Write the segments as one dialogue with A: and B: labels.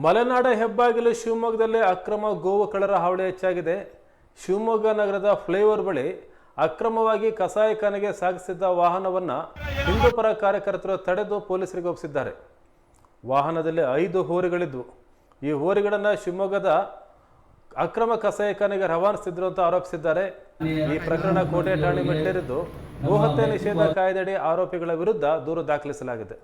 A: ಮಲೆನಾಡ ಹೆಬ್ಬಾಗಿಲು ಶಿವಮೊಗ್ಗದಲ್ಲಿ ಅಕ್ರಮ ಗೋವು ಕಳ್ಳರ ಹಾವಳಿ ಹೆಚ್ಚಾಗಿದೆ. ಶಿವಮೊಗ್ಗ ನಗರದ ಫ್ಲೈಓವರ್ ಬಳಿ ಅಕ್ರಮವಾಗಿ ಕಸಾಯಿಖಾನೆಗೆ ಸಾಗಿಸಿದ್ದ ವಾಹನವನ್ನು ಹಿಂದೂಪರ ಕಾರ್ಯಕರ್ತರು ತಡೆದು ಪೊಲೀಸರಿಗೆ ಒಪ್ಪಿಸಿದ್ದಾರೆ. ವಾಹನದಲ್ಲಿ 5 ಹೋರಿಗಳಿದ್ವು. ಈ ಹೋರಿಗಳನ್ನು ಶಿವಮೊಗ್ಗದ ಅಕ್ರಮ ಕಸಾಯಿಖಾನೆಗೆ ರವಾನಿಸುತ್ತಿದ್ದರು ಅಂತ ಆರೋಪಿಸಿದ್ದಾರೆ. ಈ ಪ್ರಕರಣ ಕೋಟೆ ಠಾಣೆ ಮೆಟ್ಟಿರಿದ್ದು ಗೋಹತ್ಯೆ ನಿಷೇಧ ಕಾಯ್ದೆಯಡಿ ಆರೋಪಿಗಳ ವಿರುದ್ಧ ದೂರು ದಾಖಲಿಸಲಾಗಿದೆ.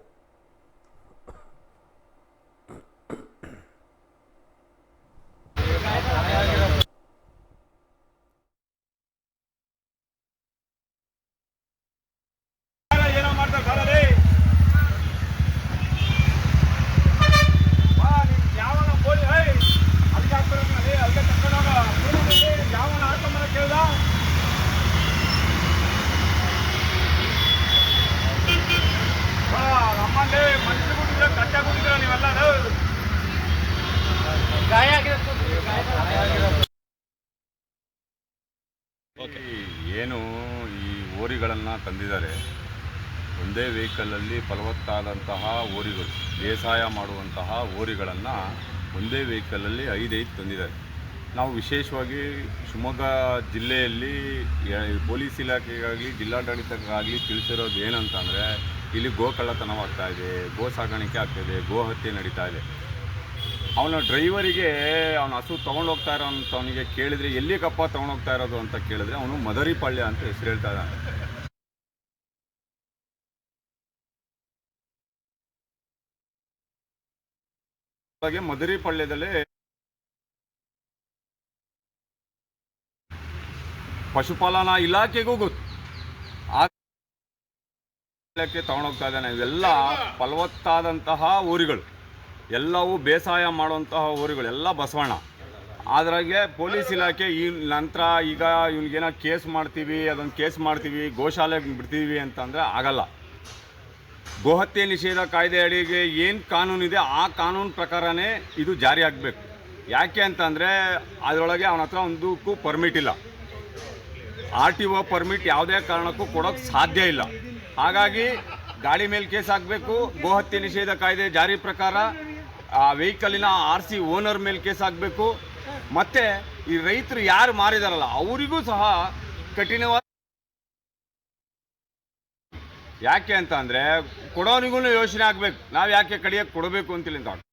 B: ಏನು ಈ ಹೋರಿಗಳನ್ನು ತಂದಿದ್ದಾರೆ, ಒಂದೇ ವೆಹಿಕಲಲ್ಲಿ ಫಲವತ್ತಾದಂತಹ ಹೋರಿಗಳು, ಬೇಸಾಯ ಮಾಡುವಂತಹ ಹೋರಿಗಳನ್ನು ಒಂದೇ ವೆಹಿಕಲಲ್ಲಿ 5 ತಂದಿದ್ದಾರೆ. ನಾವು ವಿಶೇಷವಾಗಿ ಶಿವಮೊಗ್ಗ ಜಿಲ್ಲೆಯಲ್ಲಿ ಪೊಲೀಸ್ ಇಲಾಖೆಗಾಗಲಿ ಜಿಲ್ಲಾಡಳಿತಕ್ಕಾಗಲಿ ತಿಳಿಸಿರೋದು ಏನಂತಂದರೆ, ಇಲ್ಲಿ ಗೋ ಕಳ್ಳತನವಾಗ್ತಾ ಇದೆ, ಗೋ ಸಾಗಾಣಿಕೆ ಆಗ್ತಾಯಿದೆ, ಗೋ ಹತ್ಯೆ ನಡೀತಾ ಇದೆ. ಅವನ ಡ್ರೈವರಿಗೆ ಅವನ ಹಸು ತೊಗೊಂಡೋಗ್ತಾ ಇರೋಂಥವನಿಗೆ ಕೇಳಿದರೆ ಎಲ್ಲಿಗಪ್ಪ ತೊಗೊಂಡೋಗ್ತಾ ಇರೋದು ಅಂತ ಕೇಳಿದ್ರೆ ಅವನು ಮದರಿಪಾಳ್ಯ ಅಂತ ಹೆಸರು ಹೇಳ್ತಾ ಇದ್ದಾನೆ. ಹಾಗೆ ಮದರಿಪಾಳ್ಯದಲ್ಲೇ ಪಶುಪಾಲನಾ ಇಲಾಖೆಗೂ ಗೊತ್ತು ಆ ಇಲಾಖೆ ತೊಗೊಂಡೋಗ್ತಾ ಇದ್ದಾನೆ. ಇವೆಲ್ಲ ಫಲವತ್ತಾದಂತಹ ಹೋರಿಗಳು, ಎಲ್ಲವೂ ಬೇಸಾಯ ಮಾಡುವಂತಹ ಹೋರಿಗಳು, ಎಲ್ಲ ಬಸವಣ್ಣ. ಅದ್ರಾಗೆ ಪೊಲೀಸ್ ಇಲಾಖೆ ಈ ನಂತರ ಈಗ ಇವನಿಗೇನೋ ಕೇಸ್ ಮಾಡ್ತೀವಿ, ಅದೊಂದು ಕೇಸ್ ಮಾಡ್ತೀವಿ, ಗೋಶಾಲೆಗೆ ಬಿಡ್ತೀವಿ ಅಂತಂದರೆ ಆಗಲ್ಲ. ಗೋಹತ್ಯೆ ನಿಷೇಧ ಕಾಯ್ದೆ ಅಡಿಗೆ ಏನು ಕಾನೂನಿದೆ ಆ ಕಾನೂನು ಪ್ರಕಾರನೇ ಇದು ಜಾರಿ ಆಗಬೇಕು. ಯಾಕೆ ಅಂತಂದರೆ ಅದರೊಳಗೆ ಅವನ ಹತ್ರ ಒಂದಕ್ಕೂ ಪರ್ಮಿಟ್ ಇಲ್ಲ, RTO ಪರ್ಮಿಟ್ ಯಾವುದೇ ಕಾರಣಕ್ಕೂ ಕೊಡೋಕ್ಕೆ ಸಾಧ್ಯ ಇಲ್ಲ. ಹಾಗಾಗಿ ಗಾಡಿ ಮೇಲೆ ಕೇಸ್ ಹಾಕಬೇಕು. ಗೋಹತ್ಯೆ ನಿಷೇಧ ಕಾಯ್ದೆ ಜಾರಿ ಪ್ರಕಾರ ಆ ವೆಹಿಕಲಿನ RC ಓನರ್ ಮೇಲೆ ಕೇಸ್ ಹಾಕಬೇಕು. ಮತ್ತು ಈ ರೈತರು ಯಾರು ಮಾರಿದಾರಲ್ಲ ಅವರಿಗೂ ಸಹ ಕಠಿಣವಾದ, ಯಾಕೆ ಅಂತ ಅಂದರೆ ಕೊಡೋನಿಗೂ ಯೋಚನೆ ಆಗಬೇಕು, ನಾವು ಯಾಕೆ ಕಡಿಯೋಕ್ಕೆ ಕೊಡಬೇಕು ಅಂತಿಲ್ಲ ಅಂತ.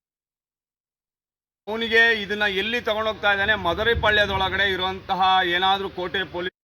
B: ಅವನಿಗೆ ಇದನ್ನು ಎಲ್ಲಿ ತೊಗೊಂಡೋಗ್ತಾ ಇದ್ದಾನೆ, ಮದರಿಪಾಳ್ಯದೊಳಗಡೆ ಇರುವಂತಹ ಏನಾದರೂ ಕೋಟೆ ಪೊಲೀಸ್